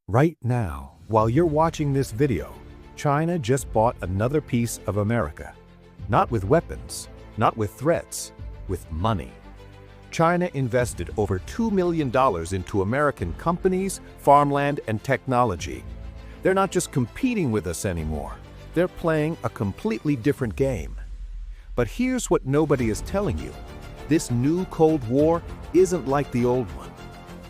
Right now, while you're watching this video, China just bought another piece of America. Not with weapons, not with threats, with money. China invested over $2 million into American companies, farmland, and technology. They're not just competing with us anymore. They're playing a completely different game. But here's what nobody is telling you. This new Cold War isn't like the old one.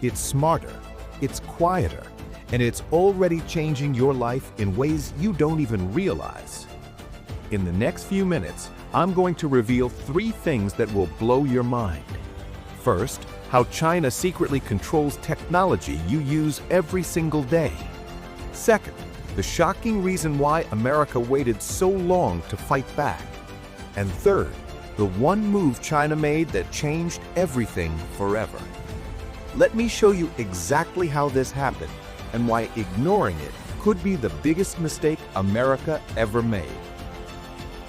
It's smarter, it's quieter, and it's already changing your life in ways you don't even realize. In the next few minutes, I'm going to reveal 3 things that will blow your mind. First, how China secretly controls technology you use every single day. Second, the shocking reason why America waited so long to fight back. And third, the one move China made that changed everything forever. Let me show you exactly how this happened and why ignoring it could be the biggest mistake America ever made.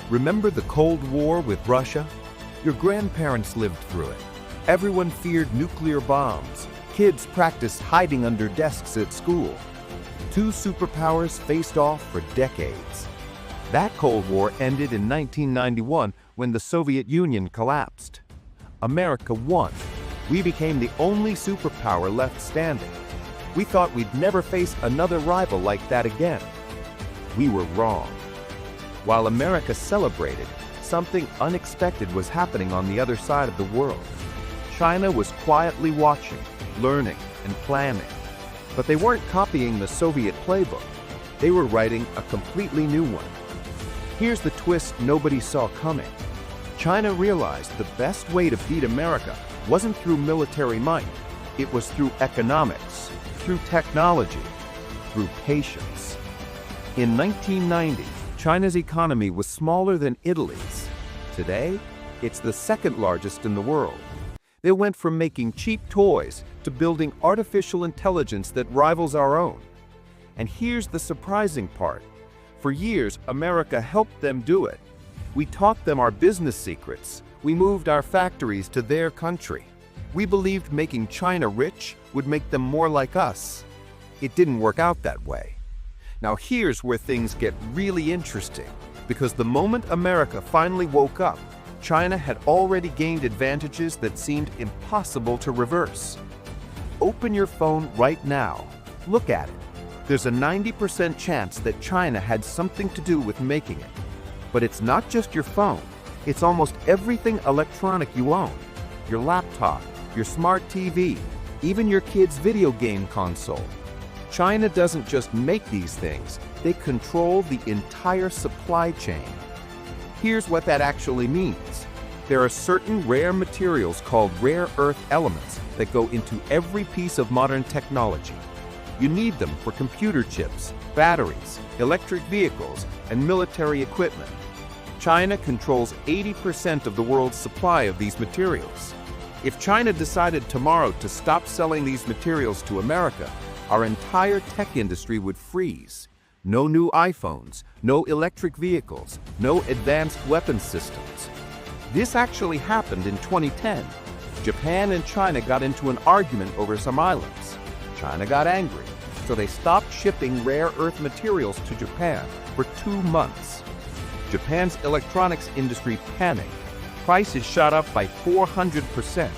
Remember the Cold War with Russia? Your grandparents lived through it. Everyone feared nuclear bombs. Kids practiced hiding under desks at school. 2 superpowers faced off for decades. That Cold War ended in 1991 when the Soviet Union collapsed. America won. We became the only superpower left standing. We thought we'd never face another rival like that again. We were wrong. While America celebrated, something unexpected was happening on the other side of the world. China was quietly watching, learning, and planning. But they weren't copying the Soviet playbook. They were writing a completely new one. Here's the twist nobody saw coming. China realized the best way to beat America wasn't through military might. It was through economics, through technology, through patience. In 1990, China's economy was smaller than Italy's. Today, it's the second largest in the world. They went from making cheap toys to building artificial intelligence that rivals our own. And here's the surprising part. For years, America helped them do it. We taught them our business secrets. We moved our factories to their country. We believed making China rich would make them more like us. It didn't work out that way. Now here's where things get really interesting, because the moment America finally woke up, China had already gained advantages that seemed impossible to reverse. Open your phone right now. Look at it. There's a 90% chance that China had something to do with making it. But it's not just your phone. It's almost everything electronic you own. Your laptop, your smart TV, even your kid's video game console. China doesn't just make these things, they control the entire supply chain. Here's what that actually means. There are certain rare materials called rare earth elements that go into every piece of modern technology. You need them for computer chips, batteries, electric vehicles, and military equipment. China controls 80% of the world's supply of these materials. If China decided tomorrow to stop selling these materials to America, our entire tech industry would freeze. No new iPhones, no electric vehicles, no advanced weapons systems. This actually happened in 2010. Japan and China got into an argument over some islands. China got angry, so they stopped shipping rare earth materials to Japan for 2 months. Japan's electronics industry panicked. Prices shot up by 400%.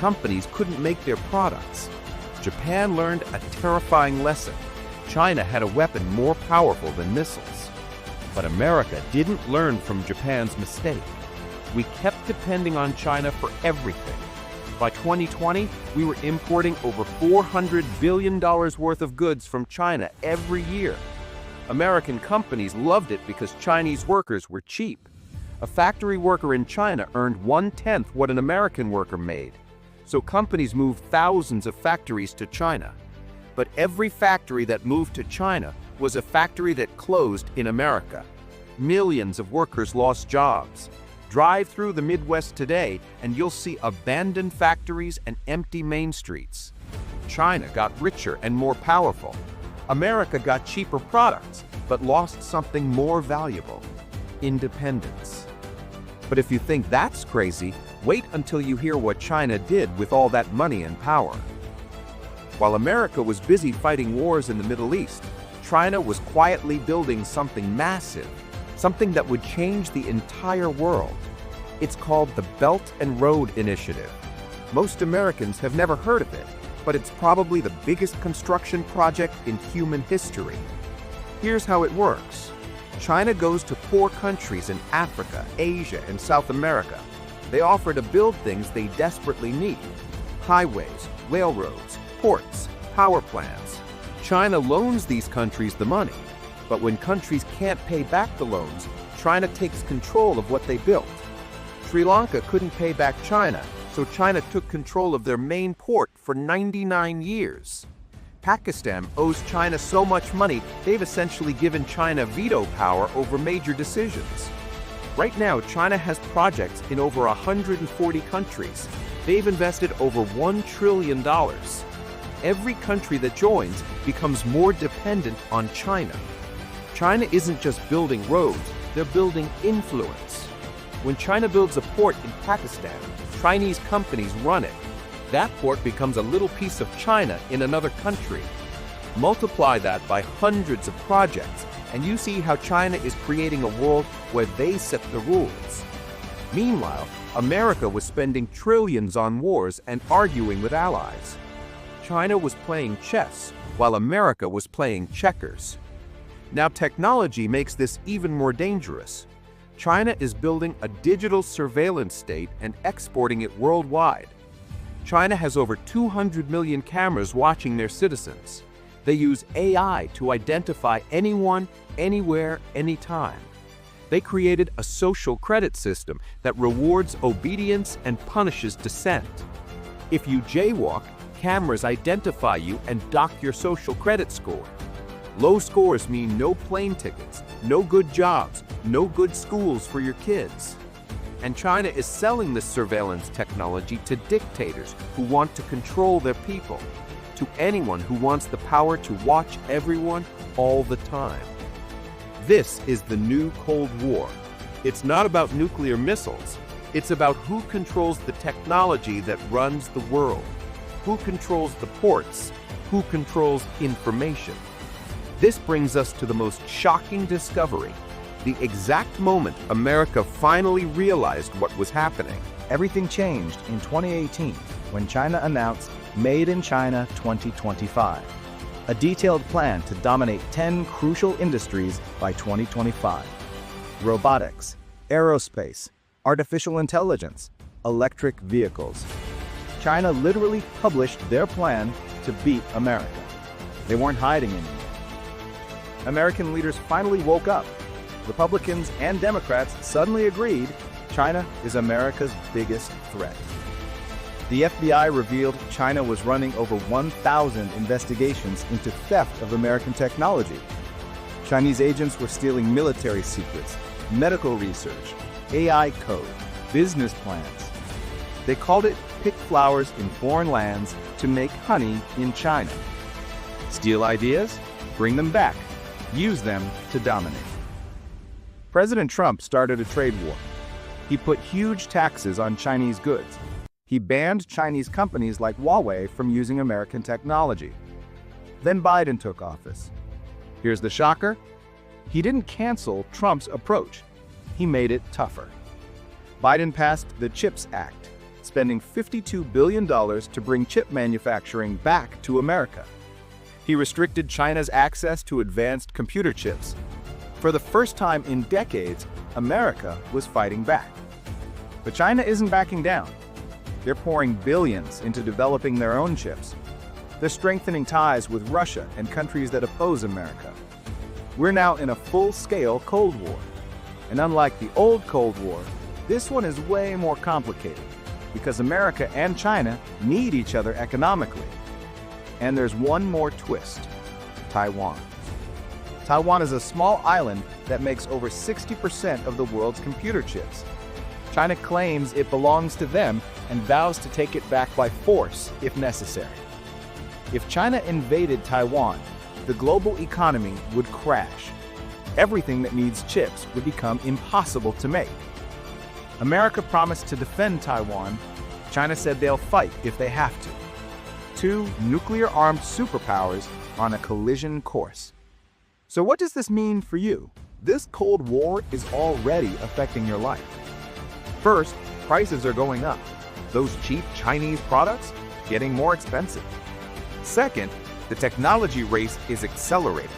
Companies couldn't make their products. Japan learned a terrifying lesson. China had a weapon more powerful than missiles. But America didn't learn from Japan's mistake. We kept depending on China for everything. By 2020, we were importing over $400 billion worth of goods from China every year. American companies loved it because Chinese workers were cheap. A factory worker in China earned 1/10 what an American worker made. So companies moved thousands of factories to China. But every factory that moved to China was a factory that closed in America. Millions of workers lost jobs. Drive through the Midwest today and you'll see abandoned factories and empty main streets. China got richer and more powerful. America got cheaper products, but lost something more valuable: independence. But if you think that's crazy, wait until you hear what China did with all that money and power. While America was busy fighting wars in the Middle East, China was quietly building something massive, something that would change the entire world. It's called the Belt and Road Initiative. Most Americans have never heard of it, but it's probably the biggest construction project in human history. Here's how it works. China goes to poor countries in Africa, Asia, and South America. They offer to build things they desperately need: highways, railroads, ports, power plants. China loans these countries the money, but when countries can't pay back the loans, China takes control of what they built. Sri Lanka couldn't pay back China, so China took control of their main port for 99 years. Pakistan owes China so much money, they've essentially given China veto power over major decisions. Right now, China has projects in over 140 countries. They've invested over $1 trillion. Every country that joins becomes more dependent on China. China isn't just building roads, they're building influence. When China builds a port in Pakistan, Chinese companies run it. That port becomes a little piece of China in another country. Multiply that by hundreds of projects, and you see how China is creating a world where they set the rules. Meanwhile, America was spending trillions on wars and arguing with allies. China was playing chess, while America was playing checkers. Now technology makes this even more dangerous. China is building a digital surveillance state and exporting it worldwide. China has over 200 million cameras watching their citizens. They use AI to identify anyone, anywhere, anytime. They created a social credit system that rewards obedience and punishes dissent. If you jaywalk, cameras identify you and dock your social credit score. Low scores mean no plane tickets, no good jobs, no good schools for your kids. And China is selling this surveillance technology to dictators who want to control their people, to anyone who wants the power to watch everyone all the time. This is the new Cold War. It's not about nuclear missiles. It's about who controls the technology that runs the world, who controls the ports, who controls information. This brings us to the most shocking discovery, the exact moment America finally realized what was happening. Everything changed in 2018 when China announced Made in China 2025, a detailed plan to dominate 10 crucial industries by 2025. Robotics, aerospace, artificial intelligence, electric vehicles. China literally published their plan to beat America. They weren't hiding anymore. American leaders finally woke up. Republicans and Democrats suddenly agreed China is America's biggest threat. The FBI revealed China was running over 1,000 investigations into theft of American technology. Chinese agents were stealing military secrets, medical research, AI code, business plans. They called it pick flowers in foreign lands to make honey in China. Steal ideas, bring them back, use them to dominate. President Trump started a trade war. He put huge taxes on Chinese goods. He banned Chinese companies like Huawei from using American technology. Then Biden took office. Here's the shocker. He didn't cancel Trump's approach. He made it tougher. Biden passed the CHIPS Act, spending $52 billion to bring chip manufacturing back to America. He restricted China's access to advanced computer chips. For the first time in decades, America was fighting back. But China isn't backing down. They're pouring billions into developing their own chips. They're strengthening ties with Russia and countries that oppose America. We're now in a full-scale Cold War. And unlike the old Cold War, this one is way more complicated because America and China need each other economically. And there's one more twist: Taiwan. Taiwan is a small island that makes over 60% of the world's computer chips. China claims it belongs to them and vows to take it back by force if necessary. If China invaded Taiwan, the global economy would crash. Everything that needs chips would become impossible to make. America promised to defend Taiwan. China said they'll fight if they have to. two nuclear-armed superpowers on a collision course. So what does this mean for you? This Cold War is already affecting your life. First, prices are going up. Those cheap Chinese products getting more expensive. Second, the technology race is accelerating.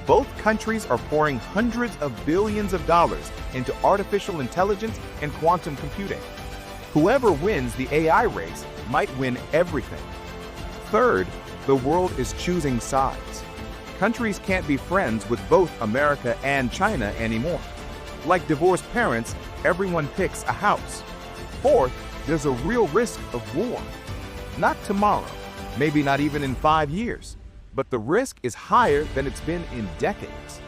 Both countries are pouring hundreds of billions of dollars into artificial intelligence and quantum computing. Whoever wins the AI race might win everything. Third, the world is choosing sides. Countries can't be friends with both America and China anymore. Like divorced parents, everyone picks a house. Fourth, there's a real risk of war. Not tomorrow, maybe not even in 5 years, but the risk is higher than it's been in decades.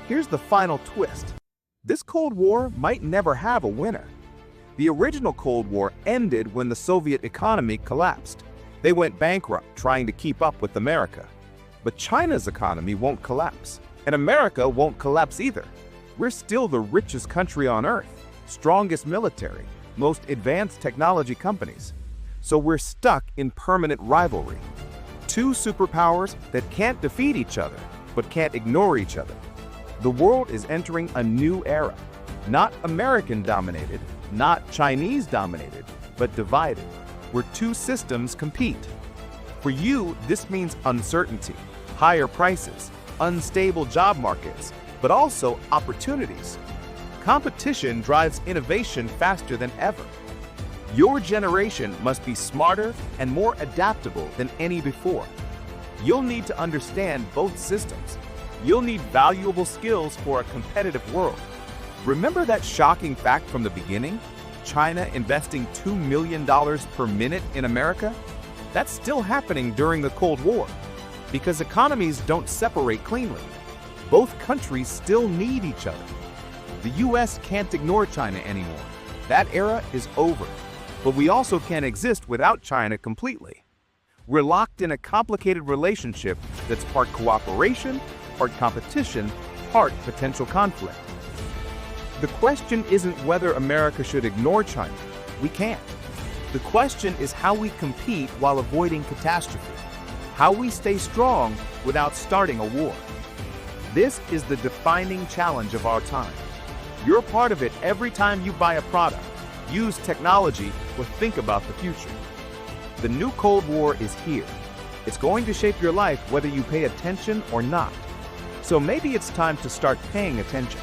Here's the final twist. This Cold War might never have a winner. The original Cold War ended when the Soviet economy collapsed. They went bankrupt trying to keep up with America. But China's economy won't collapse, and America won't collapse either. We're still the richest country on earth, strongest military, most advanced technology companies. So we're stuck in permanent rivalry. Two superpowers that can't defeat each other, but can't ignore each other. The world is entering a new era, not American-dominated, not Chinese-dominated, but divided, where two systems compete. For you, this means uncertainty, higher prices, unstable job markets, but also opportunities. Competition drives innovation faster than ever. Your generation must be smarter and more adaptable than any before. You'll need to understand both systems. You'll need valuable skills for a competitive world. Remember that shocking fact from the beginning? China investing $2 million per minute in America? That's still happening during the Cold War, because economies don't separate cleanly. Both countries still need each other. The US can't ignore China anymore. That era is over. But we also can't exist without China completely. We're locked in a complicated relationship that's part cooperation, part competition, part potential conflict. The question isn't whether America should ignore China. We can't. The question is how we compete while avoiding catastrophe. How we stay strong without starting a war. This is the defining challenge of our time. You're part of it every time you buy a product, use technology, or think about the future. The new Cold War is here. It's going to shape your life whether you pay attention or not. So maybe it's time to start paying attention.